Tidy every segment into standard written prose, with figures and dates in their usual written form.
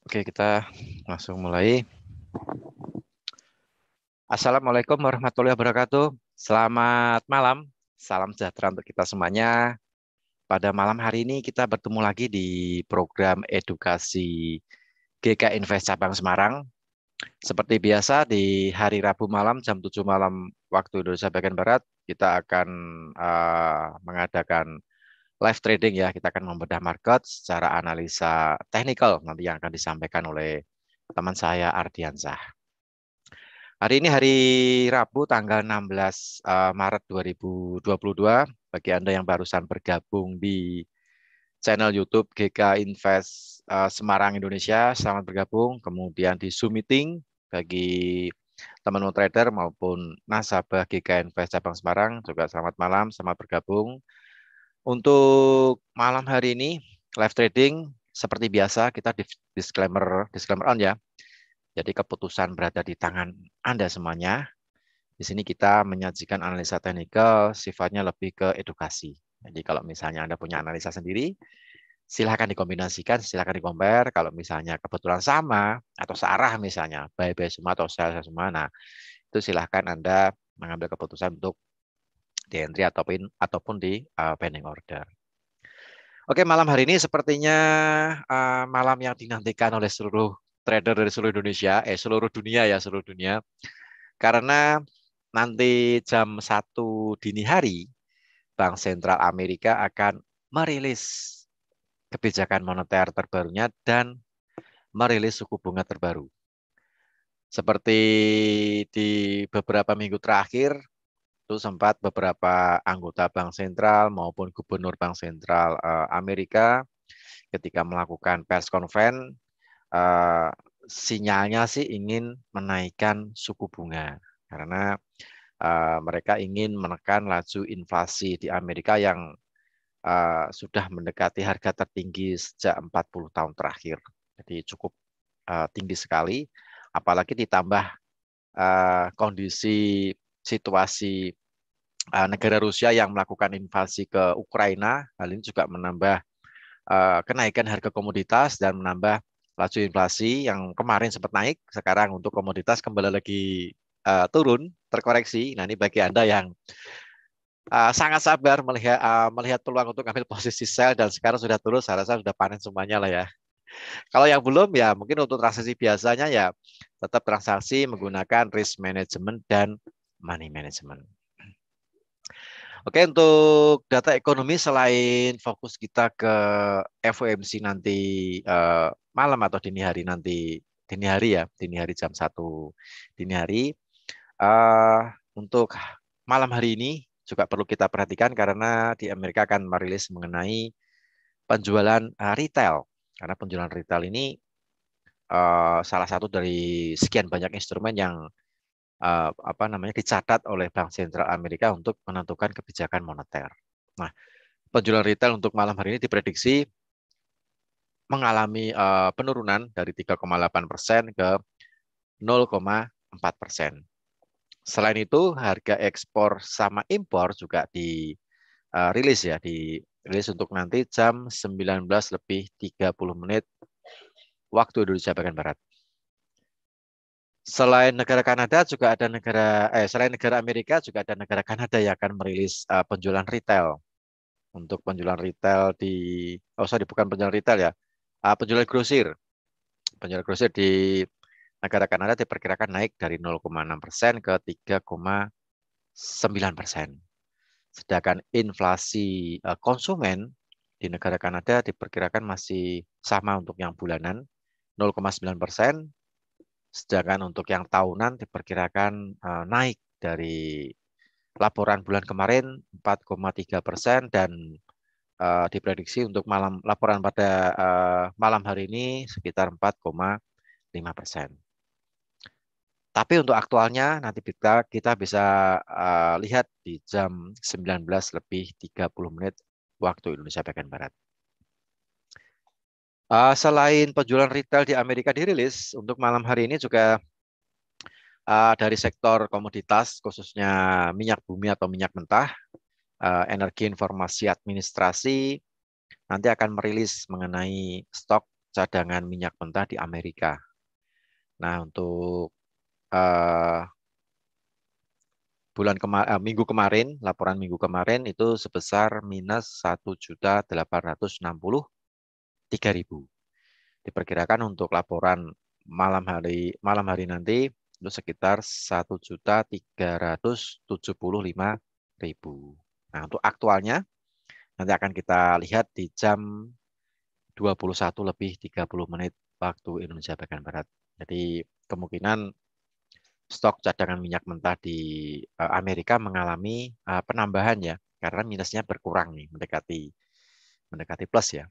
Oke, kita langsung mulai. Assalamualaikum warahmatullahi wabarakatuh. Selamat malam. Salam sejahtera untuk kita semuanya. Pada malam hari ini kita bertemu lagi di program edukasi GK Invest Cabang Semarang. Seperti biasa di hari Rabu malam jam 7 malam waktu Indonesia bagian Barat, kita akan mengadakan live trading ya. Kita akan membedah market secara analisa teknikal nanti yang akan disampaikan oleh teman saya Ardiansah. Hari ini hari Rabu tanggal 16 Maret 2022. Bagi Anda yang barusan bergabung di channel YouTube GK Invest Semarang Indonesia, selamat bergabung. Kemudian di Zoom meeting bagi teman-teman trader maupun nasabah GK Invest Cabang Semarang juga selamat malam, selamat bergabung. Untuk malam hari ini live trading seperti biasa kita disclaimer on ya. Jadi keputusan berada di tangan Anda semuanya. Di sini kita menyajikan analisa teknikal, sifatnya lebih ke edukasi. Jadi kalau misalnya Anda punya analisa sendiri, silahkan dikombinasikan, silahkan di-compare. Kalau misalnya kebetulan sama, atau searah misalnya, buy semua atau sell semua, nah itu silahkan Anda mengambil keputusan untuk di entry ataupun di pending order. Oke, malam hari ini sepertinya malam yang dinantikan oleh seluruh trader dari seluruh Indonesia, seluruh dunia ya, seluruh dunia. Karena nanti jam 1 dini hari, Bank Sentral Amerika akan merilis kebijakan moneter terbarunya dan merilis suku bunga terbaru. Seperti di beberapa minggu terakhir, itu sempat beberapa anggota Bank Sentral maupun Gubernur Bank Sentral Amerika ketika melakukan press conference, sinyalnya sih ingin menaikkan suku bunga. Karena mereka ingin menekan laju inflasi di Amerika yang sudah mendekati harga tertinggi sejak 40 tahun terakhir. Jadi cukup tinggi sekali, apalagi ditambah kondisi situasi negara Rusia yang melakukan invasi ke Ukraina. Hal ini juga menambah kenaikan harga komoditas dan menambah laju inflasi yang kemarin sempat naik, sekarang untuk komoditas kembali lagi turun, terkoreksi. Nah, ini bagi Anda yang sangat sabar melihat peluang untuk ambil posisi sell dan sekarang sudah turun, saya rasa sudah panen semuanya lah ya. Kalau yang belum ya mungkin untuk transaksi biasanya ya tetap transaksi menggunakan risk management dan money management. Oke, untuk data ekonomi selain fokus kita ke FOMC nanti malam atau dini hari nanti, dini hari jam 1 dini hari. Untuk malam hari ini juga perlu kita perhatikan karena di Amerika akan merilis mengenai penjualan retail. Karena penjualan retail ini salah satu dari sekian banyak instrumen yang dicatat oleh Bank Sentral Amerika untuk menentukan kebijakan moneter. Nah, penjualan retail untuk malam hari ini diprediksi mengalami penurunan dari 3,8% ke 0,4%. Selain itu, harga ekspor sama impor juga dirilis untuk nanti jam 19 lebih 30 menit waktu Indonesia bagian Barat. Selain negara Kanada juga ada selain negara Amerika juga ada negara Kanada yang akan merilis penjualan retail. Untuk penjualan retail bukan penjualan retail ya, penjualan grosir. Penjualan grosir di negara Kanada diperkirakan naik dari 0,6% ke 3,9%. Sedangkan inflasi konsumen di negara Kanada diperkirakan masih sama untuk yang bulanan 0,9%. Sedangkan untuk yang tahunan diperkirakan naik dari laporan bulan kemarin 4,3% dan diprediksi untuk laporan pada malam hari ini sekitar 4,5%. Tapi untuk aktualnya nanti kita bisa lihat di jam 19 lebih 30 menit waktu Indonesia bagian Barat. Selain penjualan retail di Amerika dirilis, untuk malam hari ini juga dari sektor komoditas, khususnya minyak bumi atau minyak mentah, energi informasi administrasi, nanti akan merilis mengenai stok cadangan minyak mentah di Amerika. Nah, untuk eh, minggu kemarin, laporan minggu kemarin itu sebesar minus 1.863.000. Diperkirakan untuk laporan malam hari nanti itu sekitar 1.375.000. Nah, untuk aktualnya nanti akan kita lihat di jam 21:30 waktu Indonesia bagian Barat. Jadi kemungkinan stok cadangan minyak mentah di Amerika mengalami penambahan ya, karena minusnya berkurang nih, mendekati plus ya.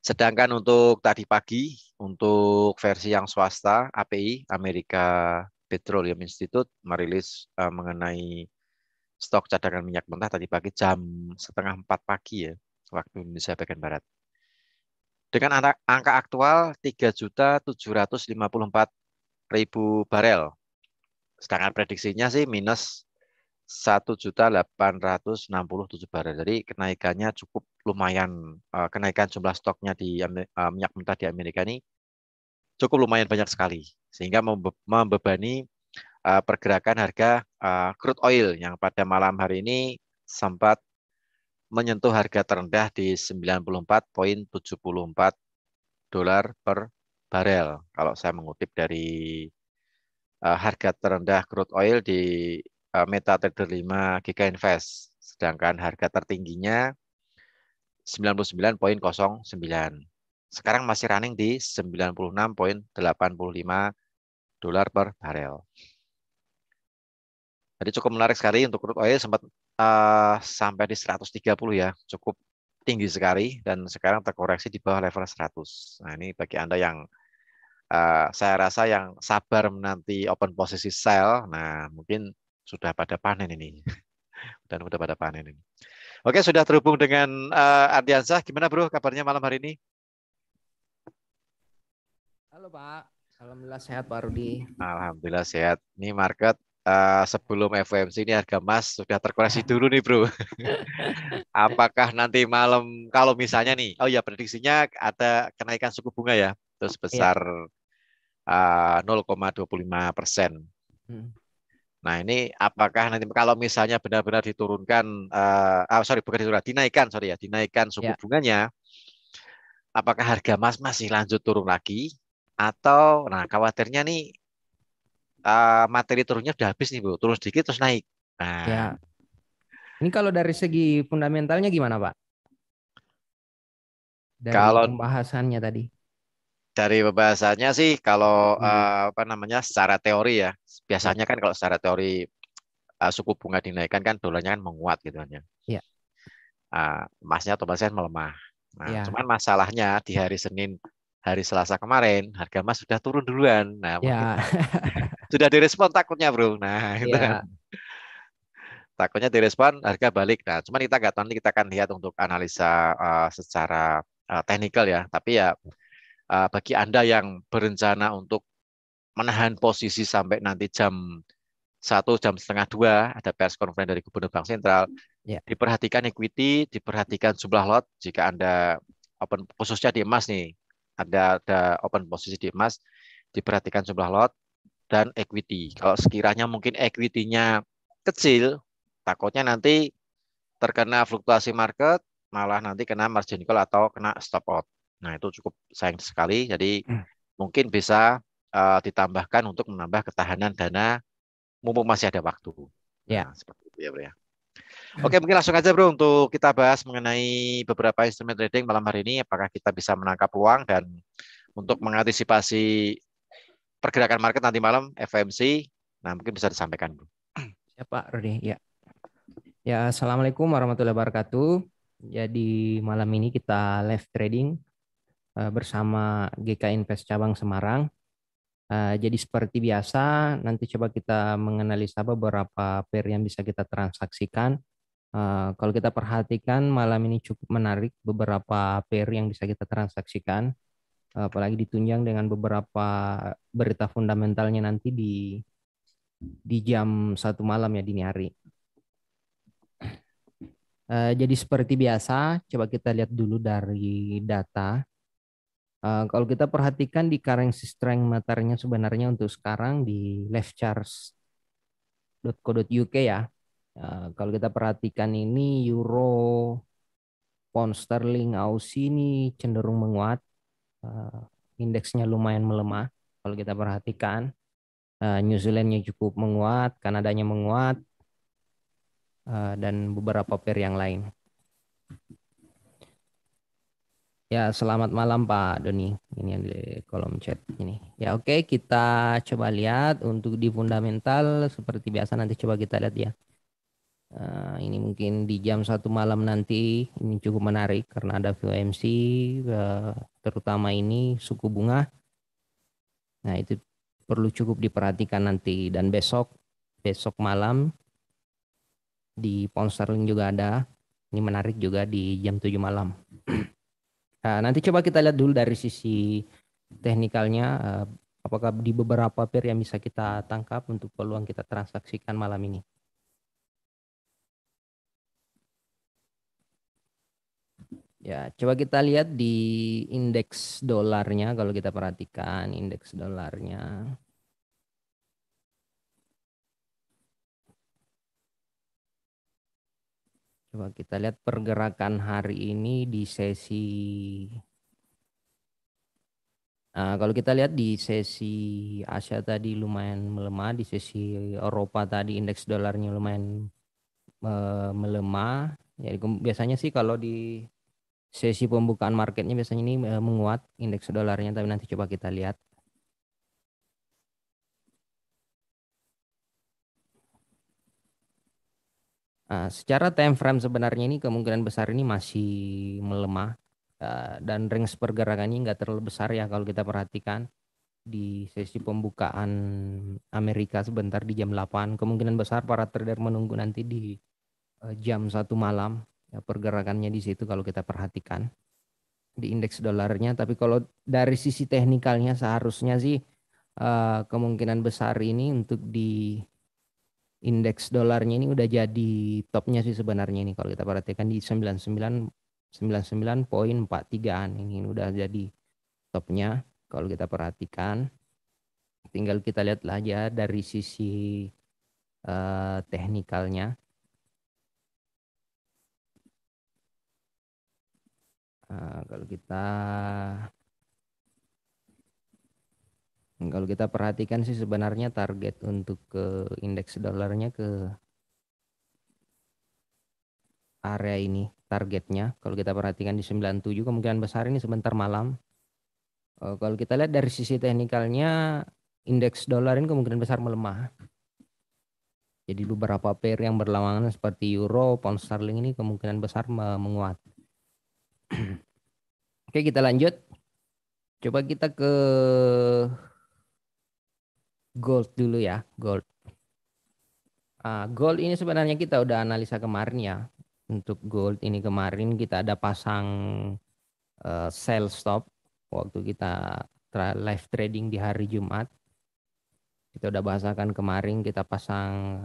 Sedangkan untuk tadi pagi, untuk versi yang swasta, API, Amerika Petroleum Institute, merilis mengenai stok cadangan minyak mentah tadi pagi jam setengah 4 pagi ya, waktu Indonesia bagian Barat. Dengan angka aktual 3.754.000 barel. Sedangkan prediksinya sih minus 1.867 barel. Jadi kenaikannya cukup lumayan. Kenaikan jumlah stoknya di minyak mentah di Amerika ini cukup lumayan banyak sekali. Sehingga membebani pergerakan harga crude oil yang pada malam hari ini sempat menyentuh harga terendah di 94,74 dolar per barel. Kalau saya mengutip dari harga terendah crude oil di MetaTrader 5 GK Invest. Sedangkan harga tertingginya 99,09. Sekarang masih running di 96,85 dolar per barel. Jadi cukup menarik sekali untuk crude oil sempat sampai di 130 ya. Cukup tinggi sekali dan sekarang terkoreksi di bawah level 100. Nah, ini bagi Anda yang saya rasa yang sabar menanti open posisi sell, nah mungkin sudah pada panen ini. Dan sudah pada panen ini. Oke, sudah terhubung dengan Ardiansah. Gimana bro kabarnya malam hari ini? Halo Pak, alhamdulillah sehat Pak Rudi. Alhamdulillah sehat. Ini market sebelum FOMC ini harga emas sudah terkoreksi dulu nih bro. Apakah nanti malam kalau misalnya nih, oh ya prediksinya ada kenaikan suku bunga ya, itu Iya. sebesar 0,25%. Hmm. Nah ini apakah nanti kalau misalnya benar-benar diturunkan, sorry bukan diturunkan, dinaikkan suku Ya. bunganya, apakah harga emas masih lanjut turun lagi atau, nah khawatirnya nih materi turunnya udah habis nih bro, turun sedikit terus naik. Nah Ya. Ini kalau dari segi fundamentalnya gimana Pak? Dari kalau pembahasannya tadi. dari pembahasannya sih kalau Hmm. apa namanya secara teori ya, Ya. biasanya kan kalau secara teori suku bunga dinaikkan kan dolarnya kan menguat gitu kan ya. Ya. Emasnya otomatis kan melemah. Nah, Ya. cuman masalahnya di hari Senin, hari Selasa kemarin harga emas sudah turun duluan. Nah, mungkin Ya. sudah direspon takutnya, Bro. Nah, itu kan. Ya. Takutnya direspon harga balik. Nah, cuman kita nggak tahu, nanti kita akan lihat untuk analisa secara teknikal ya. Tapi ya bagi Anda yang berencana untuk menahan posisi sampai nanti jam 1, jam setengah 2 ada pers conference dari Gubernur Bank Sentral. Ya. Diperhatikan equity, diperhatikan jumlah lot. Jika Anda open khususnya di emas nih, ada open posisi di emas, diperhatikan jumlah lot dan equity. Kalau sekiranya mungkin equity-nya kecil, takutnya nanti terkena fluktuasi market, malah nanti kena margin call atau kena stop out. Nah, itu cukup sayang sekali. Jadi mungkin bisa ditambahkan untuk menambah ketahanan dana mumpung masih ada waktu. Ya. Nah, seperti itu ya, Bro ya. Oke, mungkin langsung aja Bro untuk kita bahas mengenai beberapa instrumen trading malam hari ini. Apakah kita bisa menangkap peluang dan untuk mengantisipasi pergerakan market nanti malam FOMC. Nah, mungkin bisa disampaikan Bro. Ya Pak Rudi. Ya. Ya, Assalamualaikum warahmatullahi wabarakatuh. Jadi malam ini kita live trading bersama GK Invest Cabang Semarang. Jadi seperti biasa, nanti coba kita menganalisa beberapa pair yang bisa kita transaksikan. Kalau kita perhatikan malam ini cukup menarik beberapa pair yang bisa kita transaksikan, apalagi ditunjang dengan beberapa berita fundamentalnya nanti di jam 1 malam ya dini hari. Jadi seperti biasa, coba kita lihat dulu dari data. Kalau kita perhatikan di currency strength meternya sebenarnya untuk sekarang di leftcharts.co.uk ya. Kalau kita perhatikan ini euro, pound sterling, Aussie ini cenderung menguat. Eh, Indeksnya lumayan melemah. Kalau kita perhatikan, New Zealandnya cukup menguat, Kanadanya menguat, dan beberapa pair yang lain. Ya, selamat malam Pak Doni. Ini yang di kolom chat ini. Ya, oke, kita coba lihat untuk di fundamental seperti biasa nanti coba kita lihat ya. Ini mungkin di jam 1 malam nanti ini cukup menarik karena ada FOMC, terutama ini suku bunga. Nah, itu perlu cukup diperhatikan nanti dan besok malam di pound sterling juga ada. Ini menarik juga di jam 7 malam. Nanti coba kita lihat dulu dari sisi teknikalnya, apakah di beberapa pair yang bisa kita tangkap untuk peluang kita transaksikan malam ini. Ya, coba kita lihat di indeks dolarnya kalau kita perhatikan indeks dolarnya. Coba kita lihat pergerakan hari ini di sesi kalau kita lihat di sesi Asia tadi lumayan melemah, di sesi Eropa tadi indeks dolarnya lumayan melemah. Jadi biasanya sih kalau di sesi pembukaan marketnya biasanya ini menguat indeks dolarnya, tapi nanti coba kita lihat. Secara time frame sebenarnya ini kemungkinan besar ini masih melemah, dan range pergerakannya nggak terlalu besar ya kalau kita perhatikan di sesi pembukaan Amerika sebentar di jam 8. Kemungkinan besar para trader menunggu nanti di jam 1 malam ya, pergerakannya di situ kalau kita perhatikan di indeks dolarnya. Tapi kalau dari sisi teknikalnya seharusnya sih kemungkinan besar ini untuk di indeks dolarnya ini udah jadi topnya sih sebenarnya ini kalau kita perhatikan di 99,43-an ini udah jadi topnya kalau kita perhatikan. Tinggal kita lihat aja dari sisi teknikalnya. Kalau kita perhatikan sih sebenarnya target untuk ke indeks dolarnya ke area ini targetnya. Kalau kita perhatikan di 97 kemungkinan besar ini sebentar malam. Kalau kita lihat dari sisi teknikalnya indeks dolar ini kemungkinan besar melemah. Jadi beberapa pair yang berlawanan seperti euro, pound sterling ini kemungkinan besar menguat. Oke, kita lanjut. Coba kita ke gold dulu ya, gold. Gold ini sebenarnya kita udah analisa kemarin ya. Untuk gold ini kemarin kita ada pasang sell stop waktu kita live trading di hari Jumat. Kita udah bahasakan kemarin kita pasang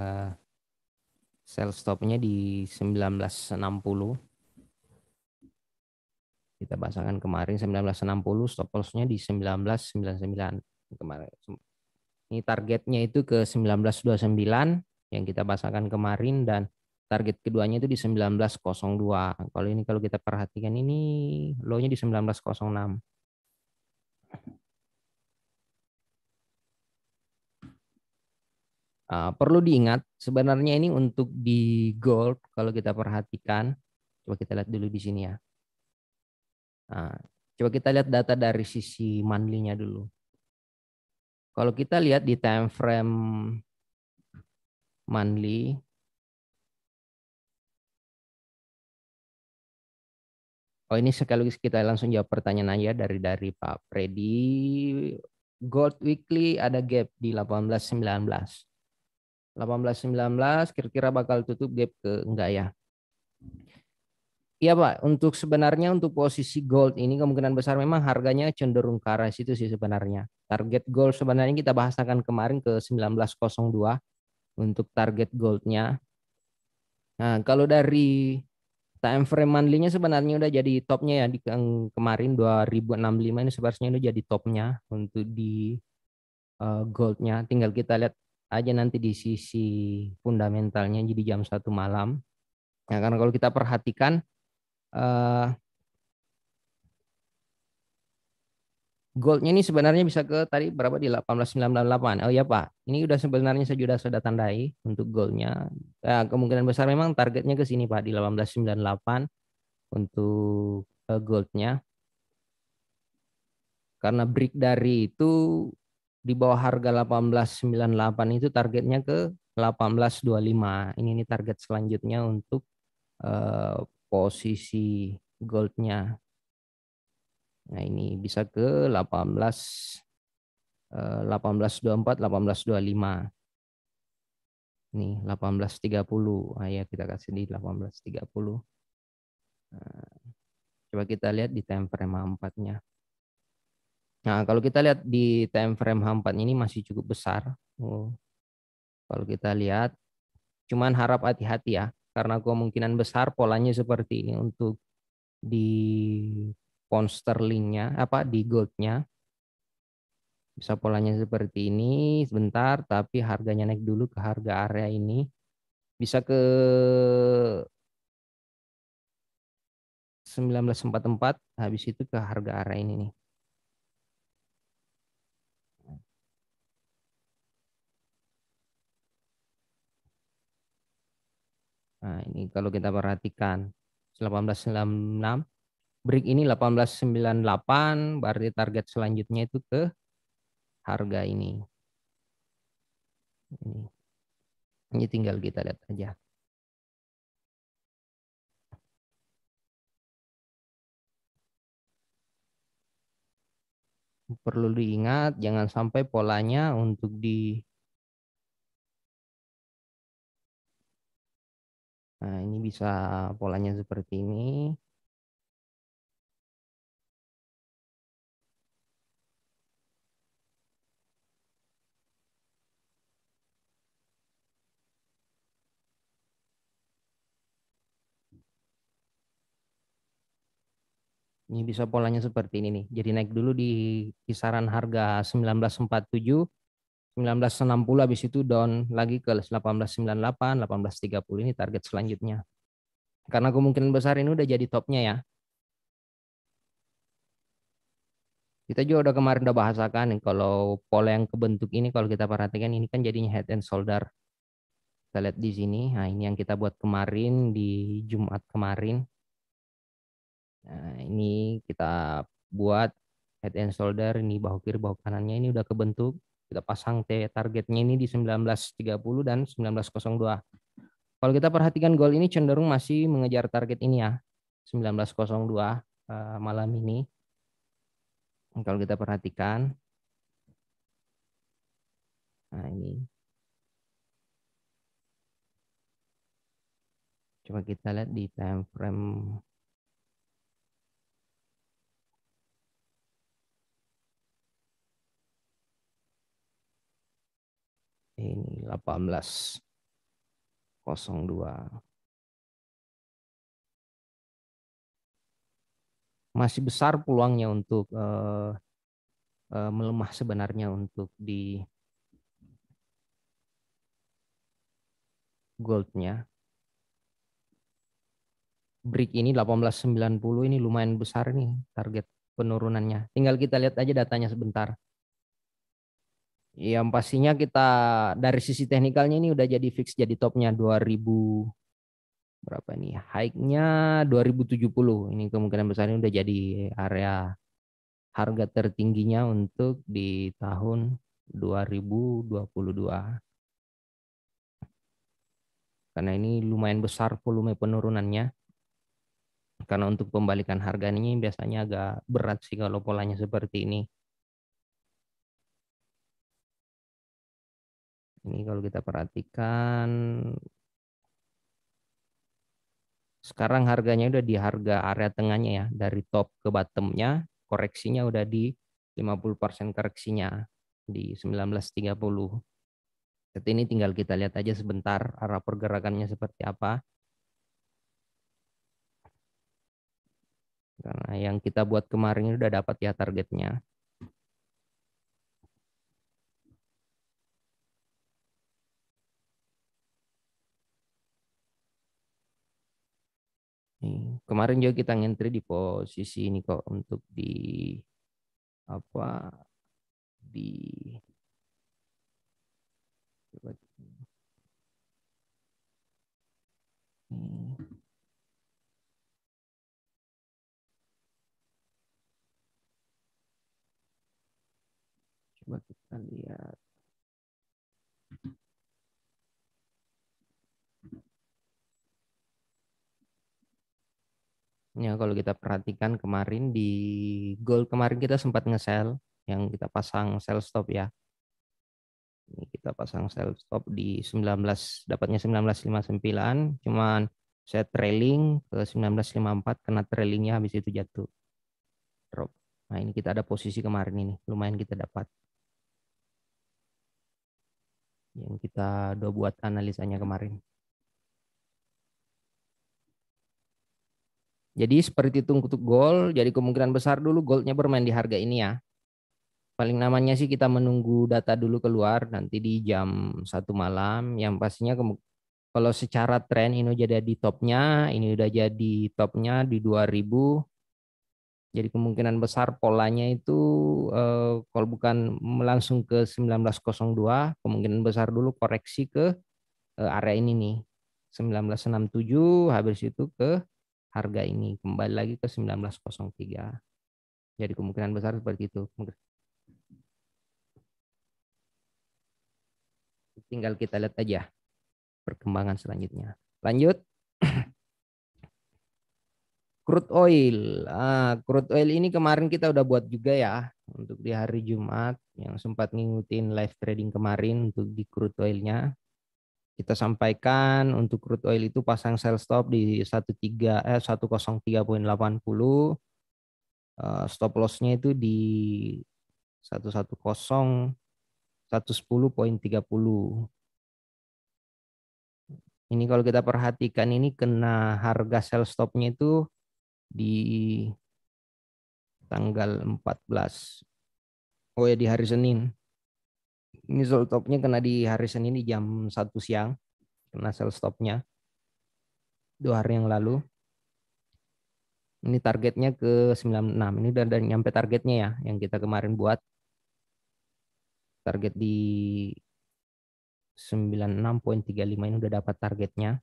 sell stopnya di 1960. Kita bahasakan kemarin 1960, stop lossnya di 1999 kemarin. Ini targetnya itu ke 1929 yang kita bahasakan kemarin dan target keduanya itu di 1902. Kalau ini kalau kita perhatikan ini low-nya di 1906. Perlu diingat sebenarnya ini untuk di gold kalau kita perhatikan, coba kita lihat dulu di sini ya. Coba kita lihat data dari sisi monthly-nya dulu. Kalau kita lihat di time frame monthly, ini sekaligus kita langsung jawab pertanyaan aja dari Pak Freddy. Gold weekly ada gap di 1819. 1819 kira-kira bakal tutup gap ke enggak ya? Iya Pak, untuk sebenarnya untuk posisi gold ini kemungkinan besar memang harganya cenderung ke arah situ sih sebenarnya. Target gold sebenarnya kita bahasakan kemarin ke 1902 untuk target goldnya. Nah, kalau dari time frame monthly-nya sebenarnya udah jadi topnya ya di kemarin 2065 ini sebenarnya udah jadi topnya untuk di goldnya. Tinggal kita lihat aja nanti di sisi fundamentalnya jadi jam 1 malam. Nah, karena kalau kita perhatikan eh, goldnya ini sebenarnya bisa ke tadi berapa di 1898. Oh iya Pak, ini udah sebenarnya saya sudah tandai untuk goldnya. Kemungkinan besar memang targetnya ke sini Pak di 1898 untuk goldnya. Karena break dari itu di bawah harga 1898 itu targetnya ke 1825. Ini target selanjutnya untuk eh, posisi goldnya. Nah, ini bisa ke 1824, 1825. Nih 1830. Ah ya kita kasih di 1830. Nah, coba kita lihat di time frame H4-nya. Nah, kalau kita lihat di time frame H4 ini masih cukup besar. Oh, kalau kita lihat, cuman harap hati-hati ya, karena kemungkinan besar polanya seperti ini untuk di pound sterlingnya, apa di goldnya. Bisa polanya seperti ini sebentar, tapi harganya naik dulu ke harga area ini. Bisa ke 1944, habis itu ke harga area ini nih. Nah, ini kalau kita perhatikan 1896, break ini 1898, berarti target selanjutnya itu ke harga ini. Ini tinggal kita lihat aja. Perlu diingat, jangan sampai polanya untuk di Nah, ini bisa polanya seperti ini. Ini bisa polanya seperti ini nih. Jadi naik dulu di kisaran harga 1947, 1960, habis itu down lagi ke 1898, 1830. Ini target selanjutnya. Karena kemungkinan besar ini udah jadi topnya ya. Kita juga udah kemarin udah bahasakan nih kalau pola yang kebentuk ini kalau kita perhatikan ini kan jadinya head and shoulder. Kita lihat di sini. Nah, ini yang kita buat kemarin di Jumat kemarin. Nah, ini kita buat head and shoulder, ini bahu kiri, bahu kanannya ini udah kebentuk. Kita pasang targetnya ini di 1930 dan 1902. Kalau kita perhatikan gold ini cenderung masih mengejar target ini ya, 1902 malam ini. Kalau kita perhatikan, nah ini coba kita lihat di time frame ini 1802. Masih besar peluangnya untuk melemah sebenarnya untuk di goldnya. Break ini 1890 ini lumayan besar nih target penurunannya. Tinggal kita lihat aja datanya sebentar. Yang pastinya kita dari sisi teknikalnya ini udah jadi fix jadi topnya 2000 berapa nih? High-nya 2070. Ini kemungkinan besar ini udah jadi area harga tertingginya untuk di tahun 2022. Karena ini lumayan besar volume penurunannya. Karena untuk pembalikan harga ini biasanya agak berat sih kalau polanya seperti ini. Ini kalau kita perhatikan, sekarang harganya udah di harga area tengahnya ya. Dari top ke bottomnya, koreksinya udah di 50% koreksinya di 1930. Jadi ini tinggal kita lihat aja sebentar arah pergerakannya seperti apa. Karena yang kita buat kemarin udah dapat ya targetnya. Kemarin juga kita ngentri di posisi ini kok untuk di apa di coba kita lihat. Ya, kalau kita perhatikan kemarin di goal kemarin kita sempat nge-sell yang kita pasang sell stop ya. Ini kita pasang sell stop di 19, dapatnya 19.59, cuman saya trailing ke 19.54 kena trailingnya habis itu jatuh drop. Nah, ini kita ada posisi kemarin ini, lumayan kita dapat. Yang kita udah buat analisanya kemarin. Jadi seperti itu untuk gold, jadi kemungkinan besar dulu goldnya bermain di harga ini ya. Paling namanya sih kita menunggu data dulu keluar nanti di jam 1 malam. Yang pastinya kalau secara tren ini udah jadi topnya, ini udah jadi topnya di 2000. Jadi kemungkinan besar polanya itu kalau bukan langsung ke 1902, kemungkinan besar dulu koreksi ke area ini nih. 1967 habis itu ke harga ini kembali lagi ke 1903. Jadi kemungkinan besar seperti itu. Tinggal kita lihat aja perkembangan selanjutnya. Lanjut. Crude oil. Crude oil ini kemarin kita udah buat juga ya untuk di hari Jumat yang sempat ngikutin live trading kemarin untuk di crude oilnya. Kita sampaikan untuk crude oil itu pasang sell stop di 103.80. Stop lossnya itu di 110.30. Ini kalau kita perhatikan ini kena harga sell stopnya itu di tanggal 14. Oh ya, di hari Senin. Ini sell stopnya kena di hari Senin di jam 1 siang. Kena sell stopnya 2 hari yang lalu. Ini targetnya ke 96. Ini udah nyampe targetnya ya yang kita kemarin buat. Target di 96.35 ini udah dapat targetnya.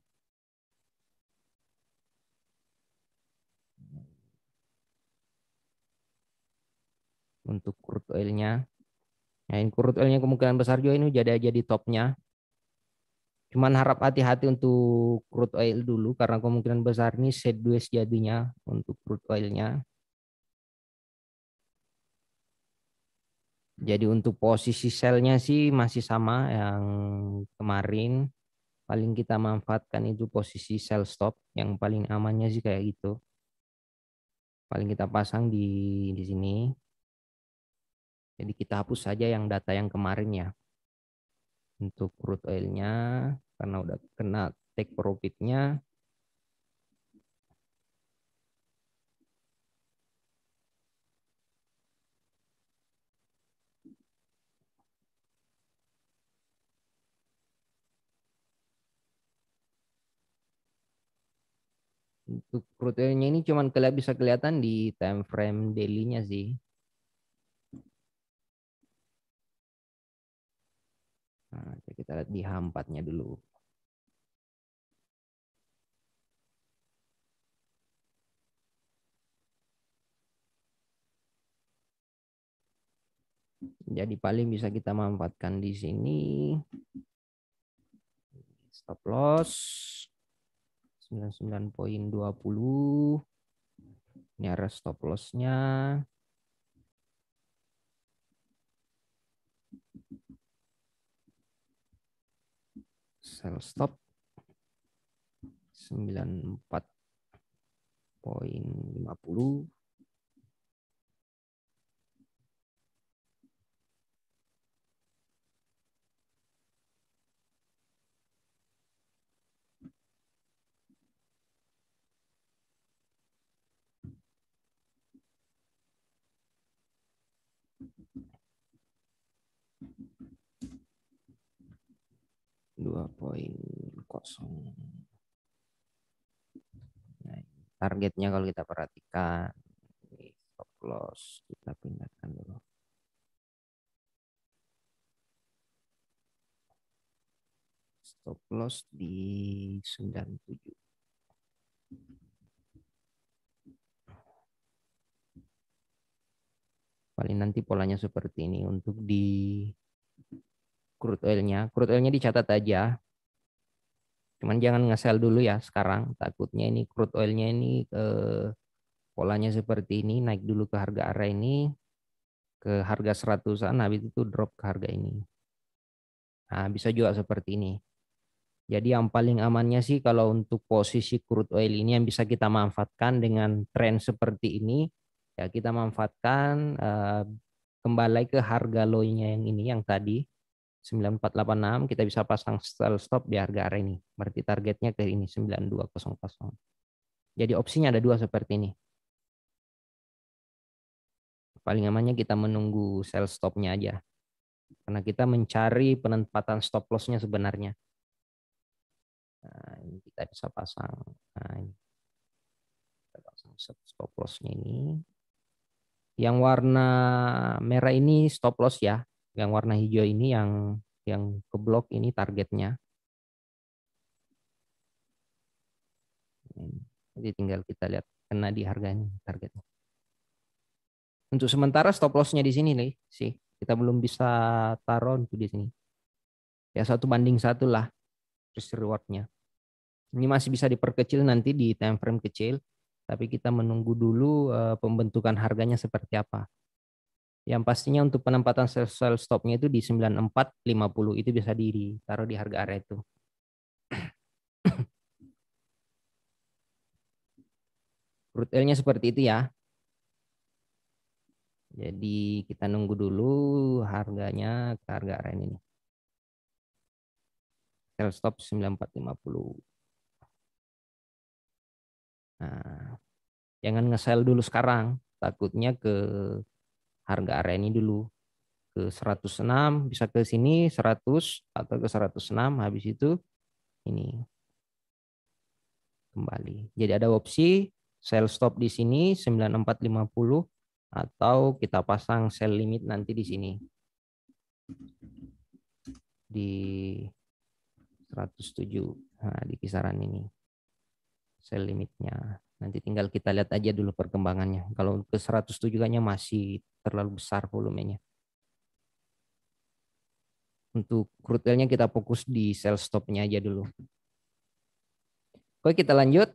Untuk crude oilnya. Nah, ini crude oilnya kemungkinan besar juga ini jadi topnya. Cuman harap hati-hati untuk crude oil dulu karena kemungkinan besar ini sideways jadinya untuk crude oilnya. Jadi untuk posisi sell-nya sih masih sama yang kemarin. Paling kita manfaatkan itu posisi sell stop yang paling amannya sih kayak gitu. Paling kita pasang di sini. Jadi kita hapus saja yang data yang kemarin ya. Untuk crude oilnya karena udah kena take profitnya. Untuk crude oilnya ini cuman bisa kelihatan di time frame daily-nya sih. Nah, kita lihat di H4-nya dulu. Jadi paling bisa kita manfaatkan di sini. Stop loss 99.20. Ini area stop loss-nya. Sell stop 94.50. targetnya kalau kita perhatikan. Ini stop loss kita pindahkan dulu. Stop loss di 97. Paling nanti polanya seperti ini untuk di crude oilnya. Crude oilnya dicatat aja. Cuman jangan nge-sell dulu ya sekarang. Takutnya ini crude oilnya ini polanya seperti ini. Naik dulu ke harga area ini. Ke harga 100-an. Habis itu drop ke harga ini. Nah, bisa juga seperti ini. Jadi yang paling amannya sih kalau untuk posisi crude oil ini yang bisa kita manfaatkan dengan tren seperti ini, ya kita manfaatkan kembali ke harga low-nya yang ini yang tadi 9486 kita bisa pasang sell stop di harga area ini. Berarti targetnya ke ini 9200. Jadi opsinya ada dua seperti ini. Paling amannya kita menunggu sell stopnya aja. Karena kita mencari penempatan stop loss-nya sebenarnya. Nah, ini kita bisa pasang. Nah, ini kita pasang stop loss-nya ini. Yang warna merah ini stop loss ya. Yang warna hijau ini yang keblok ini targetnya. Jadi tinggal kita lihat kena di harga ini targetnya. Untuk sementara stop loss-nya di sini nih sih. Kita belum bisa taruh untuk di sini. Ya 1:1 lah risk reward-nya. Ini masih bisa diperkecil nanti di time frame kecil. Tapi kita menunggu dulu pembentukan harganya seperti apa. Yang pastinya untuk penempatan sell stopnya itu di 9450 itu bisa ditaruh di harga area itu. Crude oil-nya seperti itu ya. Jadi kita nunggu dulu harganya ke harga area ini. Sell stop 9450. Nah, jangan nge-sell dulu sekarang. Takutnya ke harga area ini dulu. Ke 106, bisa ke sini 100 atau ke 106. Habis itu ini kembali. Jadi ada opsi sell stop di sini 9450 atau kita pasang sell limit nanti di sini. Di 107. Nah, di kisaran ini. Sell limitnya. Nanti tinggal kita lihat aja dulu perkembangannya. Kalau ke 107 kayaknya masih terlalu besar volumenya. Untuk crude oil-nya kita fokus di sell stop-nya aja dulu. Oke, kita lanjut.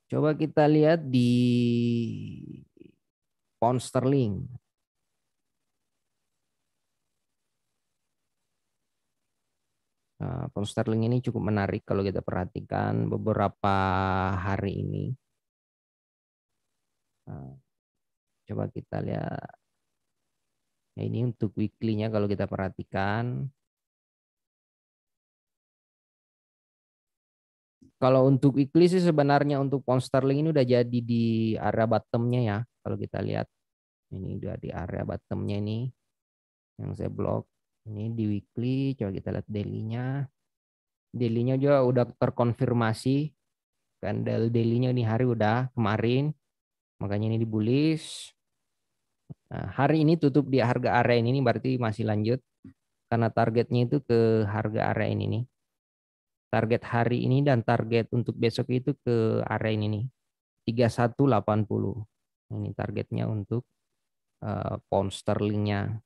Coba kita lihat di pound sterling. Pound sterling ini cukup menarik kalau kita perhatikan beberapa hari ini. Coba kita lihat. Nah, ini untuk weekly-nya kalau kita perhatikan. Kalau untuk weekly sih sebenarnya untuk pound sterling ini udah jadi di area bottom-nya ya. Kalau kita lihat. Ini udah di area bottom-nya ini. Yang saya blok. Ini di weekly. Coba kita lihat daily-nya. Daily-nya juga udah terkonfirmasi. Candle daily-nya ini hari udah kemarin. Makanya ini di bullish. Nah, hari ini tutup di harga area ini berarti masih lanjut. Karena targetnya itu ke harga area ini nih. Target hari ini dan target untuk besok itu ke area ini nih. 3180. Ini targetnya untuk pound sterlingnya.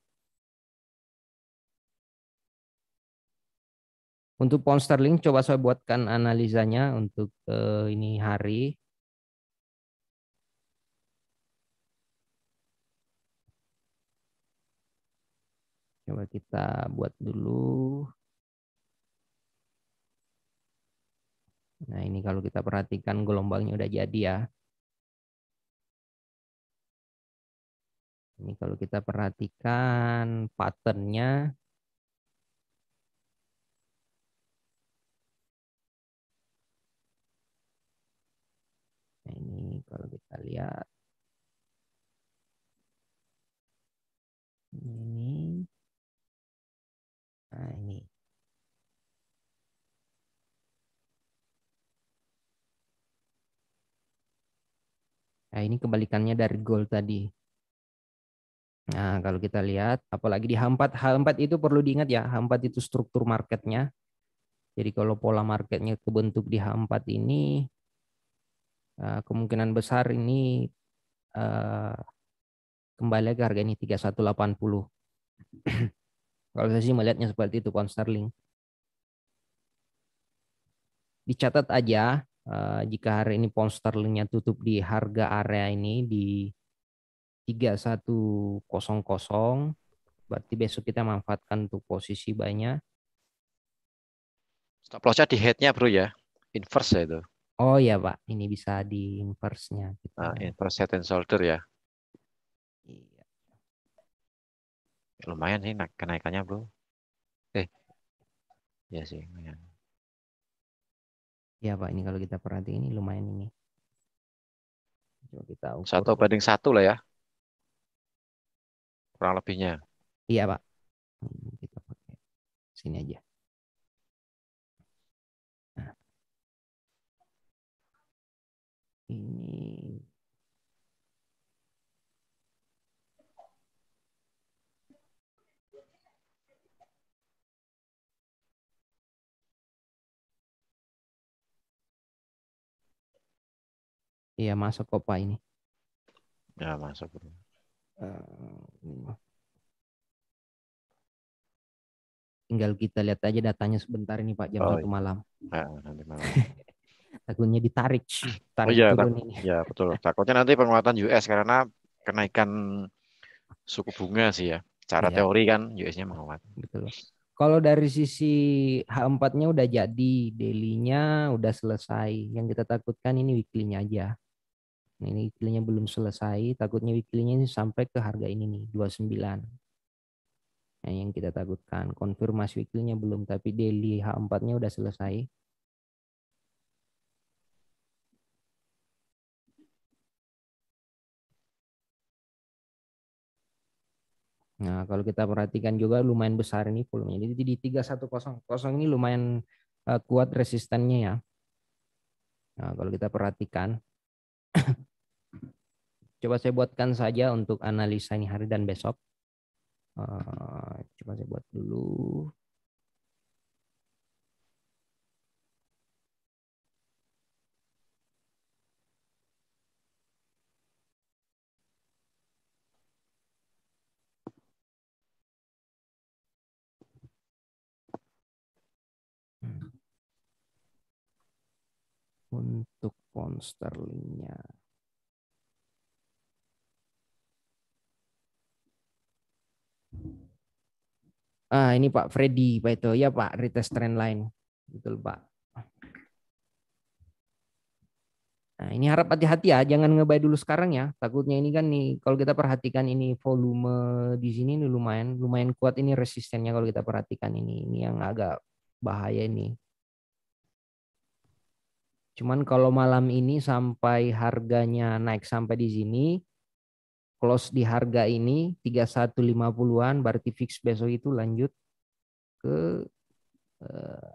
Untuk pound sterling coba saya buatkan analisanya untuk ini hari. Coba kita buat dulu. Nah ini kalau kita perhatikan gelombangnya udah jadi ya. Ini kalau kita perhatikan patternnya. Nah ini kalau kita lihat. Ini. Nah ini. Nah, ini kebalikannya dari gold tadi. Nah, kalau kita lihat, apalagi di H4, H4 itu perlu diingat ya, H4 itu struktur marketnya. Jadi kalau pola marketnya kebentuk di H4 ini, kemungkinan besar ini eh, kembali ke harga ini 3180. Kalau saya sih melihatnya seperti itu pound sterling. Dicatat aja jika hari ini pound sterlingnya tutup di harga area ini di 3100, berarti besok kita manfaatkan untuk posisi banyak. Stop loss-nya di head-nya bro ya. Inverse ya itu. Oh ya Pak, ini bisa di inverse-nya kita. Nah, inverse head and shoulder ya. Iya, Lumayan sih kenaikannya bro. Eh, ya sih. Lumayan. ya Pak, ini kalau kita perhatiin ini lumayan ini. Coba kita ukur. 1 banding 1 lah ya. Kurang lebihnya. Iya Pak, kita pakai sini aja. Nah, ini iya masuk kok Pak ini. Ya masuk bro. Ini tinggal kita lihat aja datanya sebentar ini Pak, jam Oh 1 iya. malam. Nah, nanti malam. Takutnya ditarik, Oh tarik iya, turun ini. ya betul. Takutnya nanti penguatan US karena kenaikan suku bunga sih ya. Secara Iya, teori kan US-nya menguat. betul. Kalau dari sisi H4-nya udah jadi, daily-nya udah selesai. Yang kita takutkan ini weekly-nya aja. Nah, ini weekly-nya belum selesai, takutnya weekly-nya ini sampai ke harga ini nih, 29. Nah, yang kita takutkan, konfirmasi weekly-nya belum, tapi daily H4-nya udah selesai. Nah, kalau kita perhatikan juga lumayan besar ini volumenya. Jadi di 3100 ini lumayan kuat resistennya ya. Nah, kalau kita perhatikan, coba saya buatkan saja untuk analisa ini hari dan besok. Coba saya buat dulu. Untuk pound sterlingnya. Ini Pak Freddy, Pak itu. Ya Pak, retest trend line. Betul Pak. Nah, ini harap hati-hati ya, jangan ngebuy dulu sekarang ya. Takutnya ini kan nih, kalau kita perhatikan ini volume di sini nih lumayan lumayan kuat ini resistennya kalau kita perhatikan ini yang agak bahaya ini. Cuman kalau malam ini sampai harganya naik sampai di sini, close di harga ini 3150-an, berarti fix besok itu lanjut ke eh,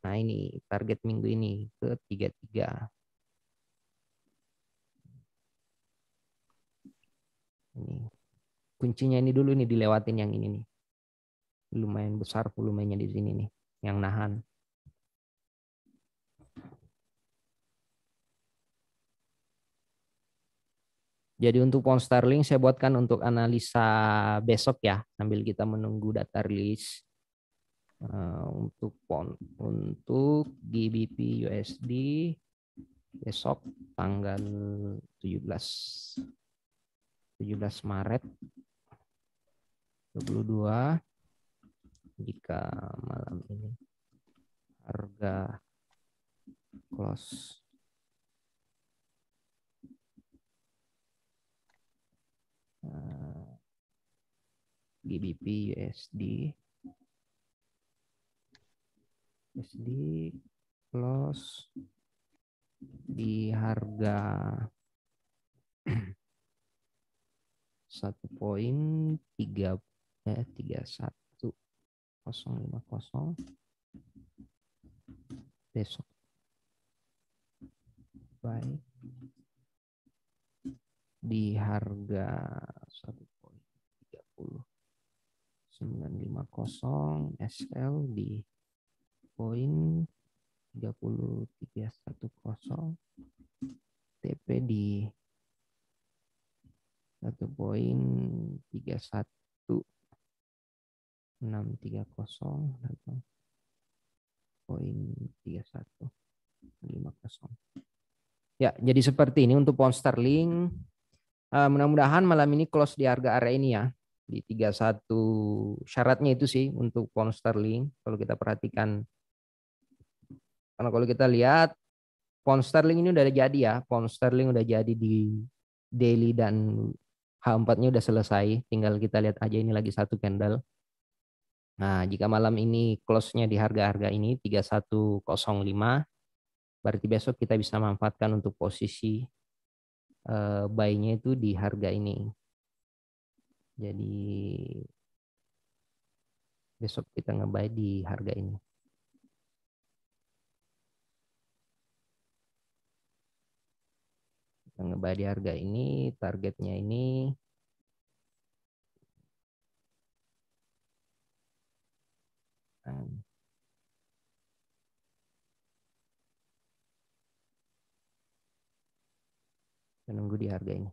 nah ini target minggu ini ke 33. Ini kuncinya ini dulu nih dilewatin yang ini nih. Lumayan besar volumenya di sini nih yang nahan. Jadi untuk pound sterling saya buatkan untuk analisa besok ya sambil kita menunggu data rilis. Untuk pound untuk GBP USD besok tanggal 17 Maret 22, jika malam ini harga close GBP USD close di harga 1.31050 besok. Baik. di harga 1.30.950, SL di poin 30.310, TP di 1.31.630, poin 31.50. Ya, jadi seperti ini untuk pound sterling. Mudah-mudahan malam ini close di harga area ini ya, di 31. Syaratnya itu sih untuk pound sterling kalau kita perhatikan. Karena kalau kita lihat pound sterling ini udah jadi ya, pound sterling udah jadi di daily dan H4-nya udah selesai. Tinggal kita lihat aja ini lagi satu candle. Nah, jika malam ini close-nya di harga-harga ini 3105, berarti besok kita bisa manfaatkan untuk posisi buy-nya itu di harga ini. Jadi besok kita nge-buy di harga ini. Kita nge-buy di harga ini, targetnya ini menunggu di harga ini.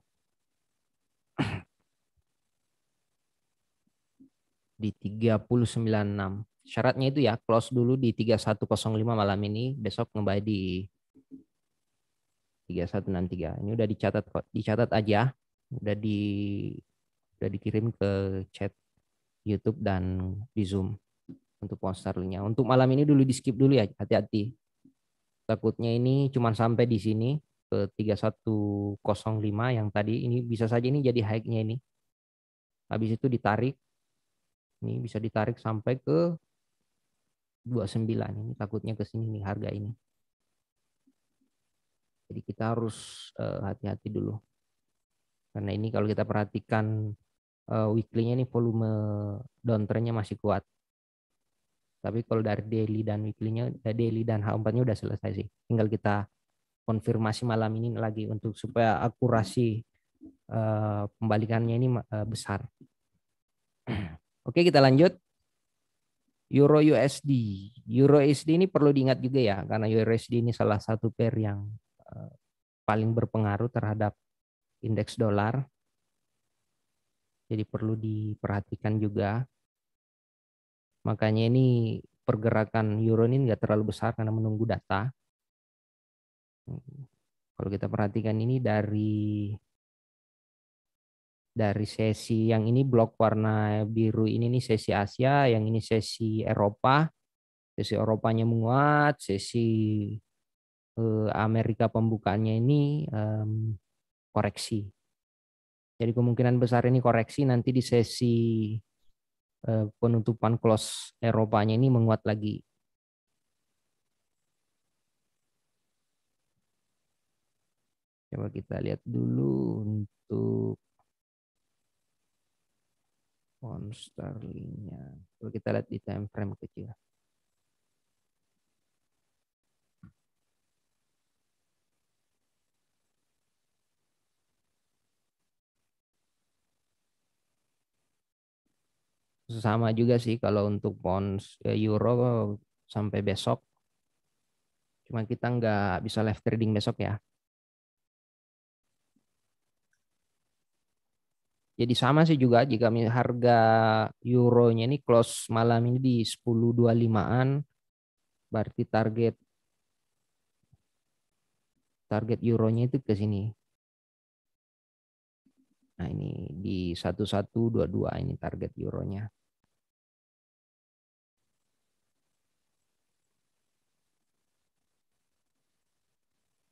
Di 3096. Syaratnya itu ya close dulu di 3105 malam ini, besok nge-buy di 3163. Ini udah dicatat kok, dicatat aja. Udah dikirim ke chat YouTube dan di Zoom untuk pound sterlingnya. Untuk malam ini dulu di skip dulu ya, hati-hati. Takutnya ini cuma sampai di sini ke 3105 yang tadi, ini bisa saja ini jadi high-nya ini. Habis itu ditarik, ini bisa ditarik sampai ke 29. Ini takutnya ke sini nih harga ini. Jadi kita harus hati-hati dulu. Karena ini kalau kita perhatikan weekly-nya ini volume downtrend-nya masih kuat. Tapi kalau dari daily dan weekly-nya, daily dan H4-nya udah selesai sih. Tinggal kita konfirmasi malam ini lagi untuk supaya akurasi pembalikannya ini besar. Oke, kita lanjut. Euro USD. Euro USD ini perlu diingat juga ya, karena Euro USD ini salah satu pair yang paling berpengaruh terhadap indeks dolar. Jadi perlu diperhatikan juga. Makanya ini pergerakan euro ini nggak terlalu besar karena menunggu data. Kalau kita perhatikan ini dari sesi yang ini blok warna biru ini nih sesi Asia, yang ini sesi Eropa. Sesi Eropanya menguat, sesi Amerika pembukaannya ini koreksi. Jadi kemungkinan besar ini koreksi nanti di sesi penutupan close Eropanya ini menguat lagi. Coba kita lihat dulu untuk pound sterlingnya. Kalau kita lihat di time frame kecil. Sama juga sih kalau untuk pound euro sampai besok. Cuma kita nggak bisa live trading besok ya. Jadi sama sih juga jika harga euronya ini close malam ini di 10.25-an, berarti target euronya itu ke sini. Nah, ini di 1122 ini target euronya.